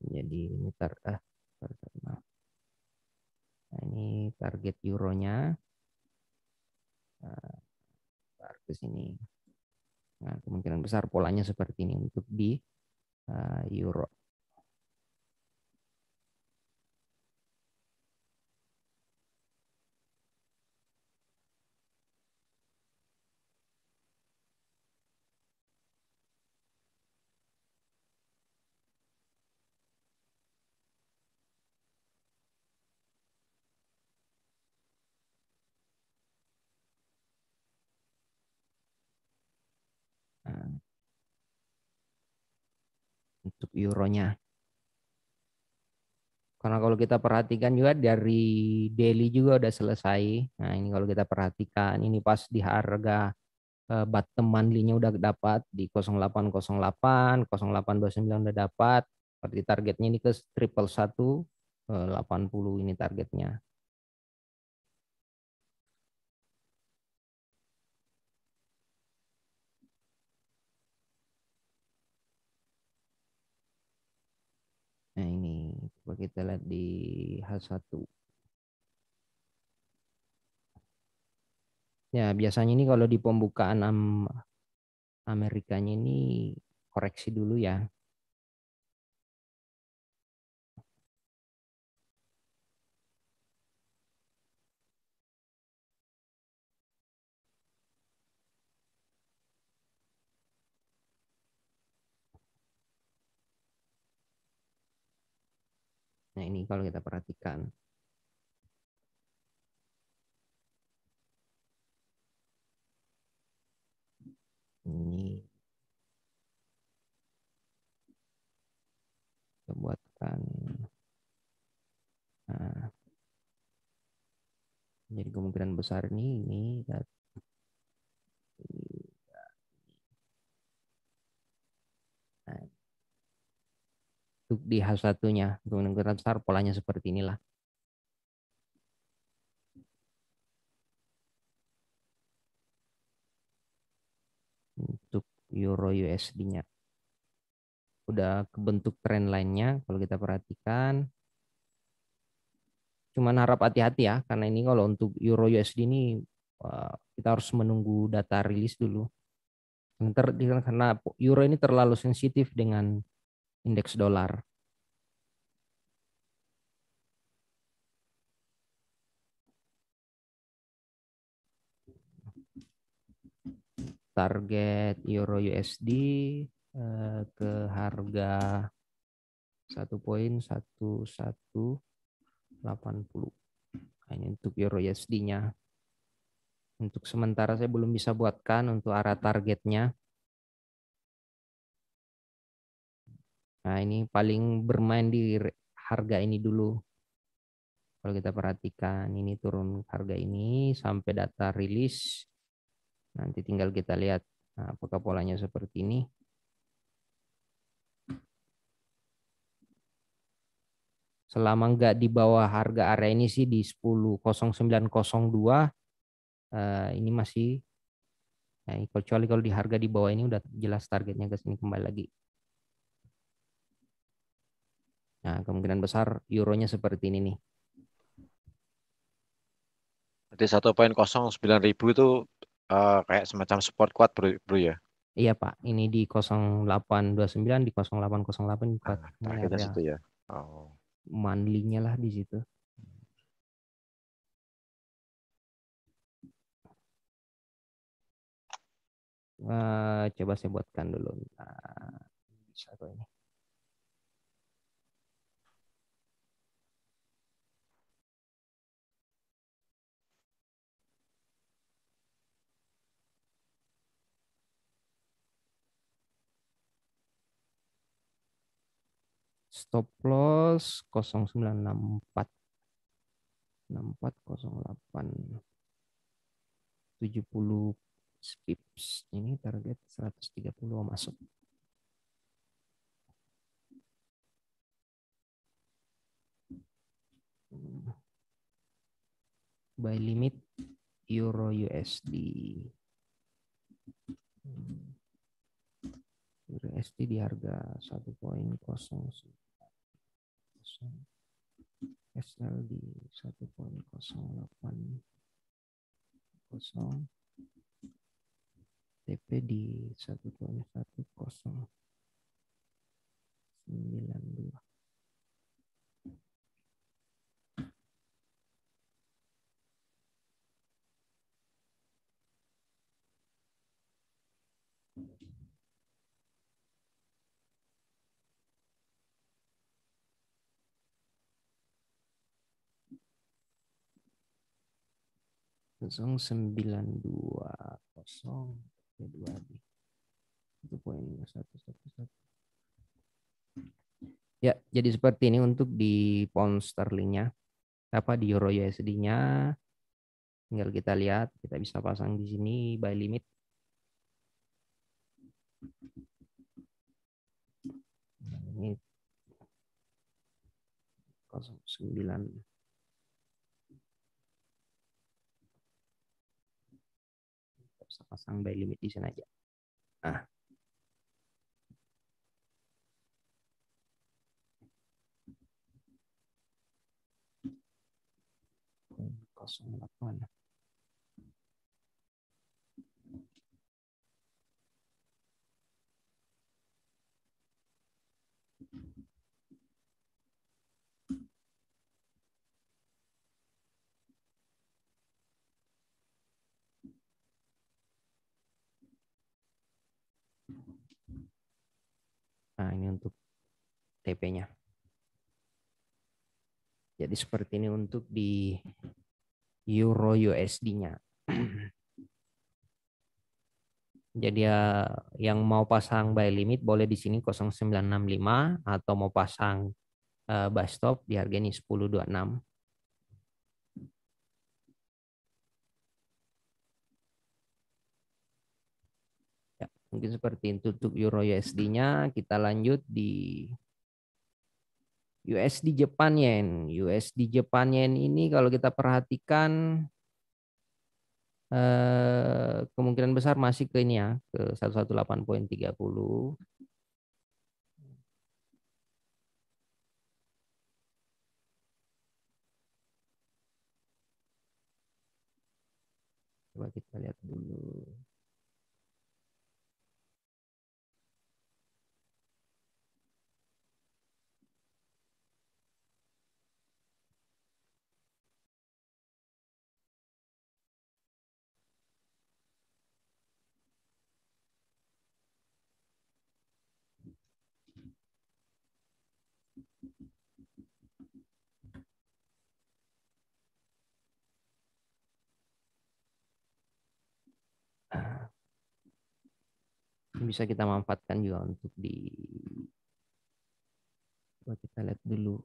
Jadi ini nah, ini target euronya. Ke sini. Nah, kemungkinan besar polanya seperti ini untuk di euro. untuk euronya. Karena kalau kita perhatikan juga dari daily juga udah selesai. Nah, ini kalau kita perhatikan ini pas di harga bottom monthly-nya udah dapat di 0808, 0829 udah dapat. Seperti targetnya ini ke triple 80 ini targetnya. Nah, ini coba kita lihat di H1. Ya, biasanya ini kalau di pembukaan Amerikanya ini koreksi dulu ya. Nah, ini kalau kita perhatikan. Ini kita buatkan. Nah, jadi kemungkinan besar ini nah, untuk di H1-nya kemungkinan besar polanya seperti inilah. Untuk Euro USD-nya udah kebentuk trend line-nya kalau kita perhatikan. Cuman harap hati-hati ya, karena ini kalau untuk Euro USD ini kita harus menunggu data rilis dulu. Karena Euro ini terlalu sensitif dengan indeks dolar. Target Euro USD ke harga 1.1180. Nah, ini untuk Euro USD-nya. Untuk sementara saya belum bisa buatkan untuk arah targetnya. Nah, ini paling bermain di harga ini dulu. Kalau kita perhatikan ini turun harga ini sampai data rilis. Nanti tinggal kita lihat apakah polanya seperti ini. Selama nggak di bawah harga area ini sih di 10.0902 ini masih kecuali kalau di harga di bawah ini udah jelas targetnya ke sini kembali lagi. Nah, kemungkinan besar euronya seperti ini nih. Jadi 1.09.000 itu kayak semacam support kuat bro, bro ya. Iya Pak, ini di 0829 di 0808 buat ini Targetnya area situ ya. Oh. monthly-nya lah di situ. Coba saya buatkan dulu. Nah, bisa kok ini. Stop loss 0964 6408 70 pips. Ini target 130 masuk. Buy limit Euro USD. Euro USD di harga 1.00. SL di 1.08. TP di 1.1092. Kosong 920 dua di 1.111. Ya, jadi seperti ini untuk di pound sterlingnya, apa di euro USD-nya, tinggal kita lihat, kita bisa pasang di sini buy limit. Ini 09. Kita bisa pasang buy limit di sini aja. Nah, 08. Nah, ini untuk TP-nya. Jadi seperti ini untuk di euro USD-nya. Jadi ya yang mau pasang buy limit boleh di sini 0965 atau mau pasang buy stop di harga ini 1026. Ya, mungkin seperti itu untuk euro USD-nya. Kita lanjut di USD Japan Yen. USD Japan Yen ini kalau kita perhatikan kemungkinan besar masih ke ini ya, ke 118.30. Coba kita lihat dulu. Bisa kita manfaatkan juga untuk di, coba kita lihat dulu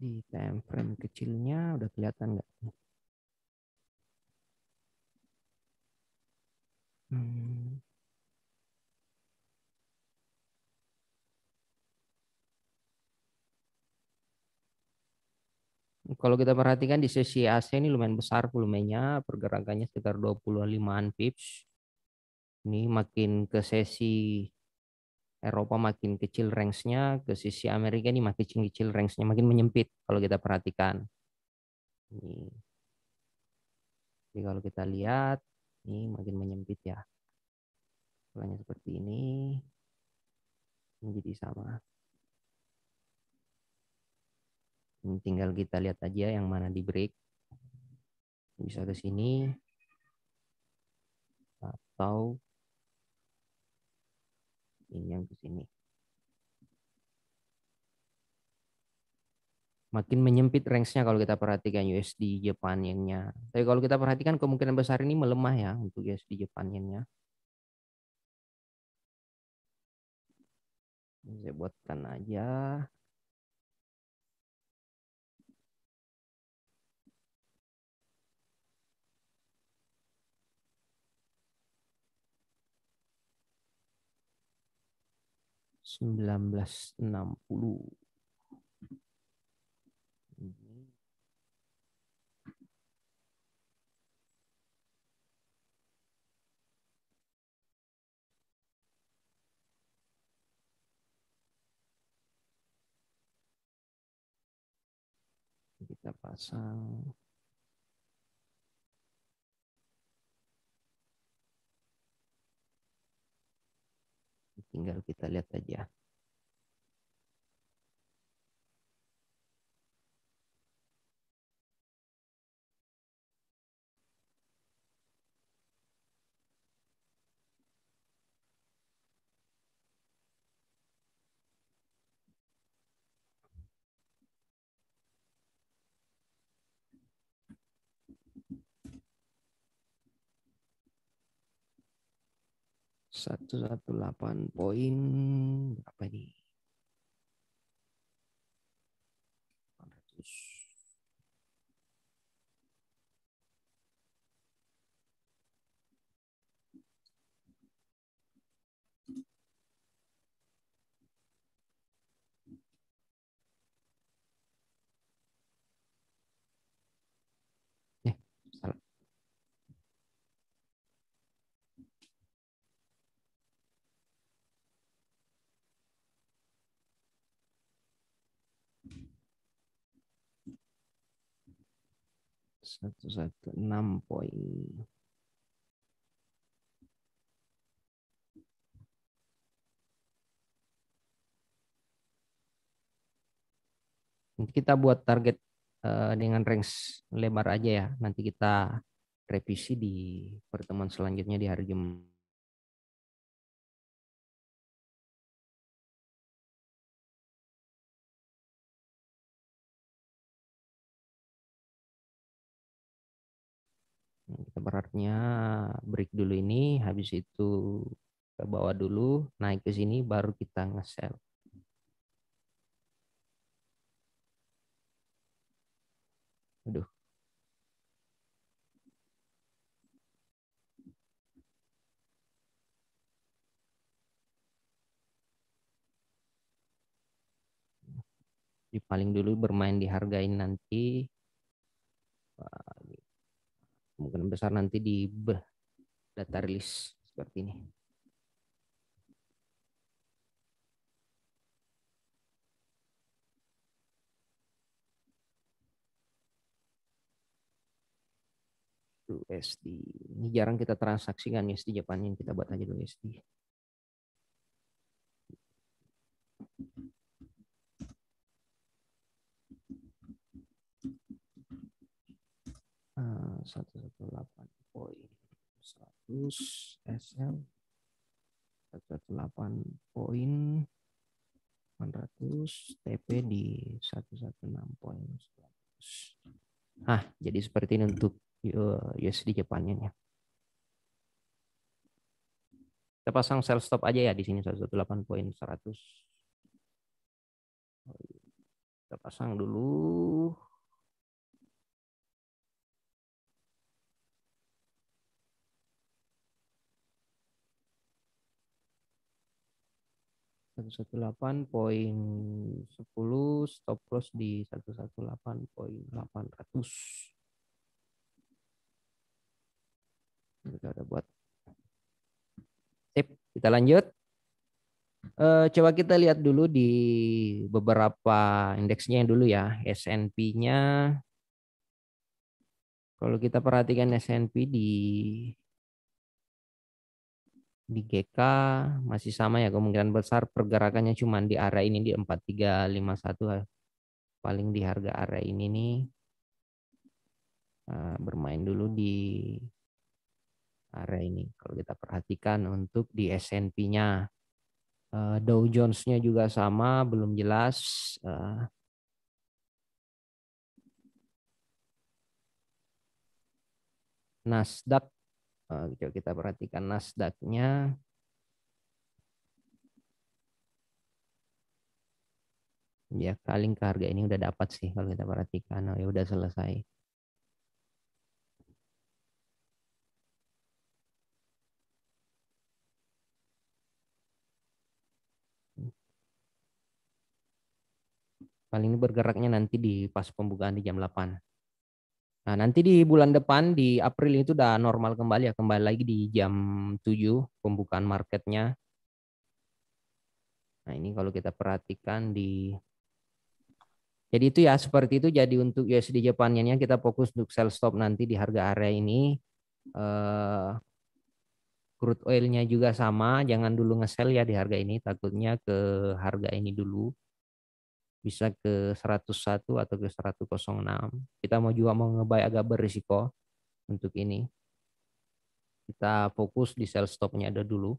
di time frame kecilnya udah kelihatan nggak? Hmm. Kalau kita perhatikan di sesi AC ini lumayan besar volumenya, pergerakannya sekitar 25-an pips. Ini makin ke sesi Eropa makin kecil range-nya, ke sisi Amerika ini makin kecil range-nya, makin menyempit kalau kita perhatikan. Ini. Jadi kalau kita lihat, ini makin menyempit ya. Polanya seperti ini jadi sama. Ini tinggal kita lihat aja yang mana di break. Bisa ke sini atau ini yang ke sini. Makin menyempit range-nya kalau kita perhatikan USD Japan Yen-nya. Tapi kalau kita perhatikan kemungkinan besar ini melemah ya untuk USD Japan Yen-nya. Saya buatkan aja. $19.60. Kita pasang. Tinggal kita lihat aja. 118 poin berapa ini? 400. Salah. Satu satu enam poin. Nanti kita buat target dengan range lebar aja ya. Nanti kita revisi di pertemuan selanjutnya di hari Jumat. Kita beratnya break dulu ini, habis itu ke bawah dulu, naik ke sini, baru kita nge-sell. Aduh. Di paling dulu bermain di harga ini nanti. Kemungkinan besar nanti di data rilis seperti ini. USD. Ini jarang kita transaksikan USD Jepang, ini kita buat aja dulu USD. Uh, 118 poin 100 SL 118 poin 800 TP di 116 poin 100. Jadi seperti ini untuk USD Jepannya ya. Kita pasang sell stop aja ya di sini 118 poin 100. Kita pasang dulu. (118.10) stop loss di 118.800. Kita udah buat. Sip, kita lanjut. Coba kita lihat dulu di beberapa indeksnya dulu ya. S&P-nya. Kalau kita perhatikan S&P di GK masih sama ya, kemungkinan besar pergerakannya cuma di area ini di 4351, paling di harga area ini nih. Bermain dulu di area ini. Kalau kita perhatikan untuk di S&P-nya, Dow Jones-nya juga sama, belum jelas. Nasdaq, coba kita perhatikan Nasdaq-nya. Ya paling ke harga ini udah dapat sih kalau kita perhatikan. Oh, ya udah selesai. Paling ini bergeraknya nanti di pas pembukaan di jam 8. Nah, nanti di bulan depan di April itu udah normal kembali ya, kembali lagi di jam 7 pembukaan marketnya. Nah, ini kalau kita perhatikan jadi itu ya seperti itu. Jadi untuk USD Japannya kita fokus untuk sell stop nanti di harga area ini. Crude oil-nya juga sama, jangan dulu nge-sell ya di harga ini, takutnya ke harga ini dulu. Bisa ke 101 atau ke 106. Kita mau nge-buy agak berisiko untuk ini. Kita fokus di sell stop-nya ada dulu.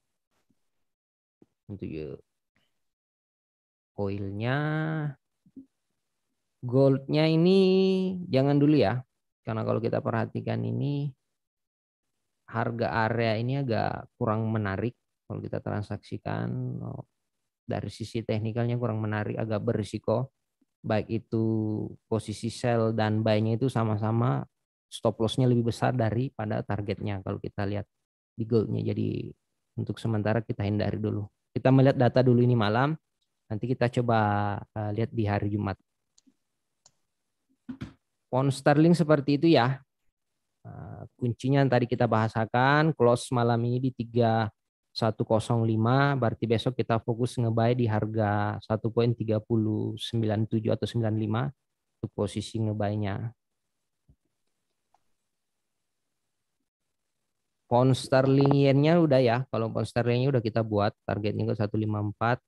Untuk oil-nya, gold-nya ini jangan dulu ya. Karena kalau kita perhatikan ini harga area ini agak kurang menarik. Kalau kita transaksikan dari sisi teknikalnya kurang menarik, agak berisiko. Baik itu posisi sell dan buy-nya itu sama-sama stop loss-nya lebih besar daripada targetnya kalau kita lihat di gold-nya. Jadi untuk sementara kita hindari dulu. Kita melihat data dulu ini malam, nanti kita coba lihat di hari Jumat. Pound sterling seperti itu ya. Kuncinya yang tadi kita bahasakan, close malam ini di 3105, berarti besok kita fokus ngebuy di harga 1.3097 atau 95 untuk posisi ngebuy-nya. Pound sterling yen-nya udah ya, kalau pound sterling-nya udah kita buat targetnya ke 154.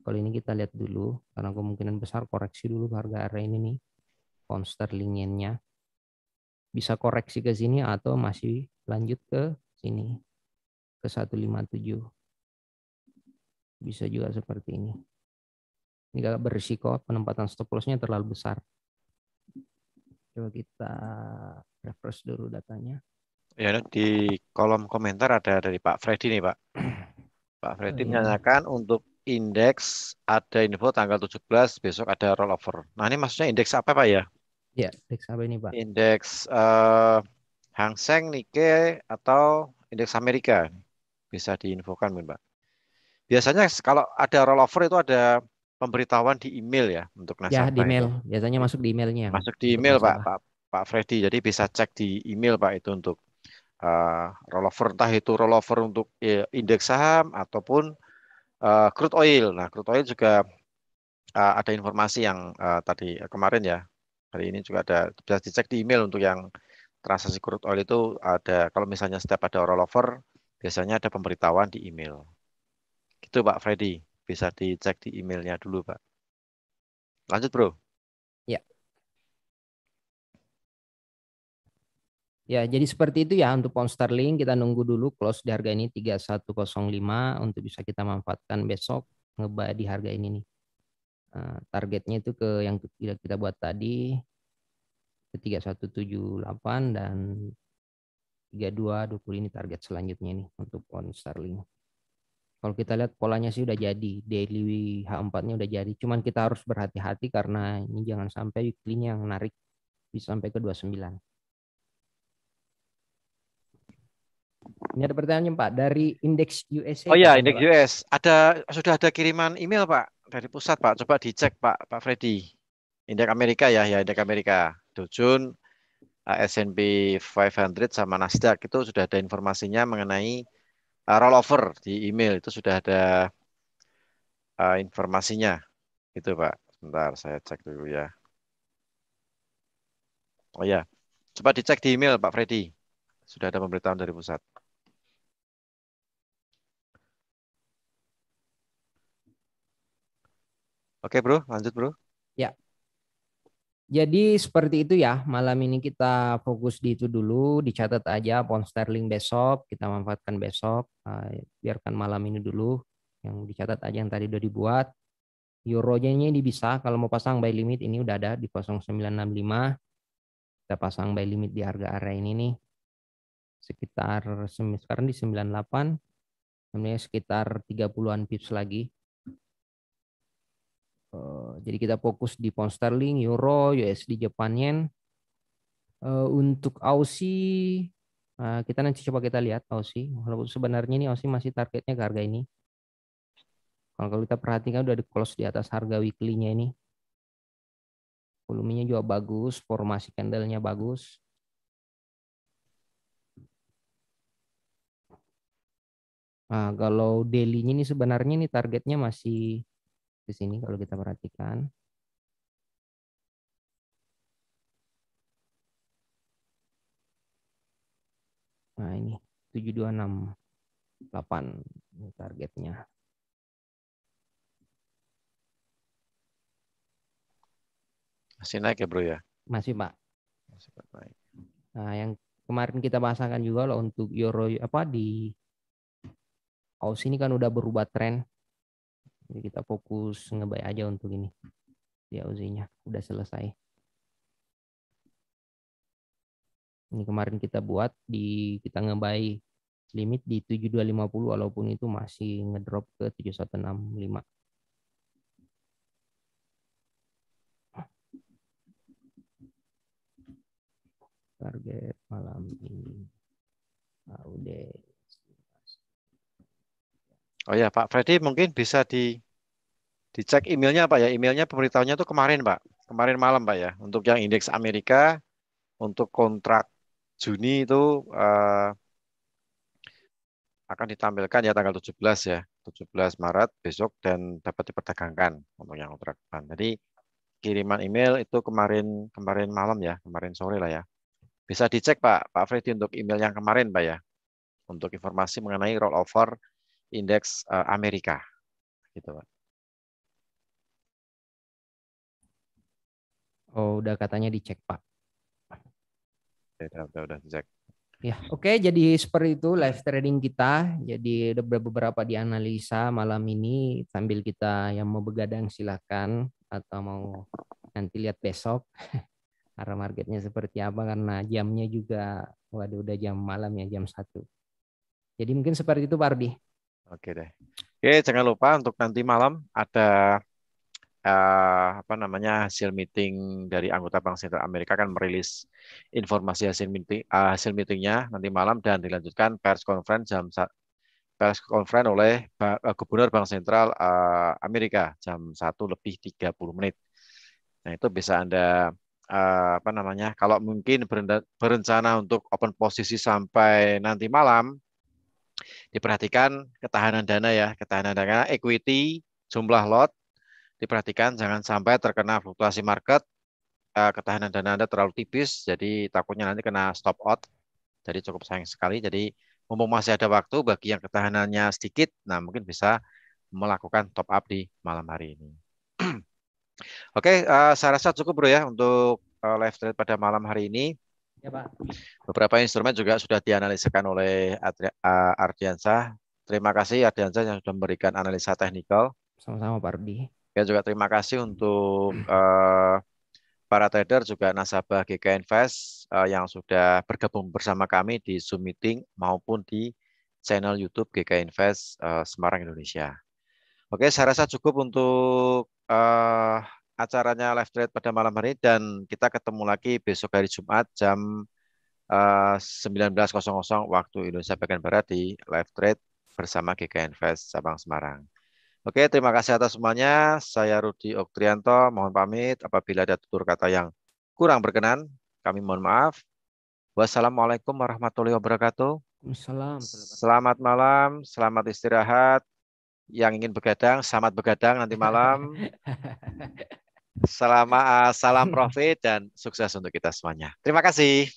Kalau ini kita lihat dulu, karena kemungkinan besar koreksi dulu harga area ini nih, pound sterling yen-nya. Bisa koreksi ke sini atau masih lanjut ke sini ke 157. Bisa juga seperti ini. Ini agak berisiko, penempatan stop loss-nya terlalu besar. Coba kita refresh dulu datanya. Ya, di kolom komentar ada dari Pak Freddy nih, Pak. Pak Oh, Freddy iya. menanyakan untuk indeks ada info tanggal 17, besok ada rollover. Nah, ini maksudnya indeks apa, Pak ya? Ya, indeks apa ini, Pak? Indeks Hang Seng, Nikkei, atau indeks Amerika? Bisa diinfokan, Pak. Biasanya kalau ada rollover itu ada pemberitahuan di email ya untuk Ya, di nasabah email. itu. Biasanya masuk di emailnya yang Masuk di untuk email Pak, nasabah. Pak Freddy. Jadi bisa cek di email Pak itu untuk rollover, entah itu rollover untuk indeks saham ataupun crude oil. Nah, crude oil juga ada informasi yang tadi kemarin ya. Hari ini juga ada, bisa dicek di email untuk yang transaksi crude oil itu ada, kalau misalnya setiap ada rollover biasanya ada pemberitahuan di email. Gitu Pak Freddy, bisa dicek di emailnya dulu Pak. Lanjut Bro. Ya. Ya, jadi seperti itu ya untuk pound sterling, kita nunggu dulu close di harga ini 3105 untuk bisa kita manfaatkan besok ngebuy di harga ini nih. Targetnya itu ke yang kita buat tadi ke 3178 dan 3220 ini target selanjutnya nih untuk pound sterling. Kalau kita lihat polanya sih udah jadi, daily H4-nya udah jadi. Cuman kita harus berhati-hati karena ini jangan sampai weekly-nya yang narik bisa sampai ke 29. Ini ada pertanyaan Pak dari indeks USA Oh ya, katanya indeks Pak. US. Sudah ada kiriman email Pak dari pusat Pak. Coba dicek Pak Freddy. Indeks Amerika ya, indeks Amerika. Dow Jones, S&P 500 sama Nasdaq itu sudah ada informasinya mengenai rollover di email. Itu sudah ada informasinya. Itu Pak. Sebentar saya cek dulu ya. Oh ya, coba dicek di email Pak Freddy. Sudah ada pemberitahuan dari pusat. Oke bro, lanjut bro. Ya, jadi seperti itu ya. Malam ini kita fokus di itu dulu, dicatat aja pound sterling besok, kita manfaatkan besok. Biarkan malam ini dulu yang dicatat aja yang tadi udah dibuat. Euronya ini bisa kalau mau pasang buy limit ini udah ada di 0965. Kita pasang buy limit di harga area ini nih sekitar sekarang di 98, namanya sekitar 30-an pips lagi. Jadi kita fokus di pound sterling, euro, USD, Japan yen. Untuk Aussie kita nanti coba kita lihat Aussie. Walaupun sebenarnya ini Aussie masih targetnya ke harga ini. Kalau kita perhatikan udah di close di atas harga weekly-nya ini. Volumenya juga bagus, formasi candle-nya bagus. Nah, kalau daily-nya ini sebenarnya ini targetnya masih di sini kalau kita perhatikan. Nah, ini 7268 ini targetnya. Masih naik ya bro ya. Masih, Pak. Masih naik. Nah, yang kemarin kita bahasakan juga loh untuk euro apa di Aussie ini kan udah berubah tren. Jadi kita fokus ngebuy aja untuk ini. Di Aussie-nya udah selesai. Ini kemarin kita buat di kita ngebuy limit di 7250 walaupun itu masih ngedrop ke 7165. Target malam ini. Udah. Oh ya, Pak Freddy mungkin bisa dicek emailnya Pak ya. Emailnya pemberitahunya tuh kemarin Pak. Kemarin malam Pak ya. Untuk yang indeks Amerika, untuk kontrak Juni itu akan ditampilkan ya tanggal 17 ya. 17 Maret besok dan dapat diperdagangkan untuk yang kontrak depan. Jadi kiriman email itu kemarin kemarin malam ya, kemarin sore lah ya. Bisa dicek Pak Freddy untuk email yang kemarin Pak ya. Untuk informasi mengenai rollover indeks Amerika gitu Pak. Oh, udah katanya dicek, Pak. Udah dicek. Ya, oke. Jadi seperti itu live trading kita. Jadi ada beberapa dianalisa malam ini sambil kita yang mau begadang silakan atau mau nanti lihat besok arah marketnya seperti apa karena jamnya juga waduh udah jam malam ya jam 1. Jadi mungkin seperti itu Pak Ardi. Oke deh. Oke, jangan lupa untuk nanti malam ada apa namanya hasil meeting dari anggota Bank Sentral Amerika akan merilis informasi hasil meetingnya nanti malam dan dilanjutkan pers conference oleh Gubernur Bank Sentral Amerika jam 1:30. Nah, itu bisa Anda apa namanya kalau mungkin berencana untuk open posisi sampai nanti malam, diperhatikan ketahanan dana ya, ketahanan dana equity, jumlah lot, diperhatikan jangan sampai terkena fluktuasi market, ketahanan dana Anda terlalu tipis, jadi takutnya nanti kena stop out, jadi cukup sayang sekali. Jadi mumpung masih ada waktu bagi yang ketahanannya sedikit, nah mungkin bisa melakukan top up di malam hari ini. Oke, saya rasa cukup bro ya untuk live trade pada malam hari ini. Ya Pak. Beberapa instrumen juga sudah dianalisakan oleh Ardiansah. Terima kasih Ardiansah yang sudah memberikan analisa teknikal. Sama-sama Pak Ardi. Ya juga terima kasih untuk para trader juga nasabah GK Invest yang sudah bergabung bersama kami di Zoom meeting maupun di channel YouTube GK Invest Semarang Indonesia. Oke, saya rasa cukup untuk acaranya live trade pada malam hari dan kita ketemu lagi besok hari Jumat jam 19.00 waktu Indonesia bagian Barat di live trade bersama GK Invest Sabang Semarang. Oke, terima kasih atas semuanya. Saya Rudi Oktrianto, mohon pamit. Apabila ada tutur kata yang kurang berkenan, kami mohon maaf. Wassalamualaikum warahmatullahi wabarakatuh. Selamat malam, selamat istirahat. Yang ingin begadang, selamat begadang nanti malam. Salam profit dan sukses untuk kita semuanya. Terima kasih.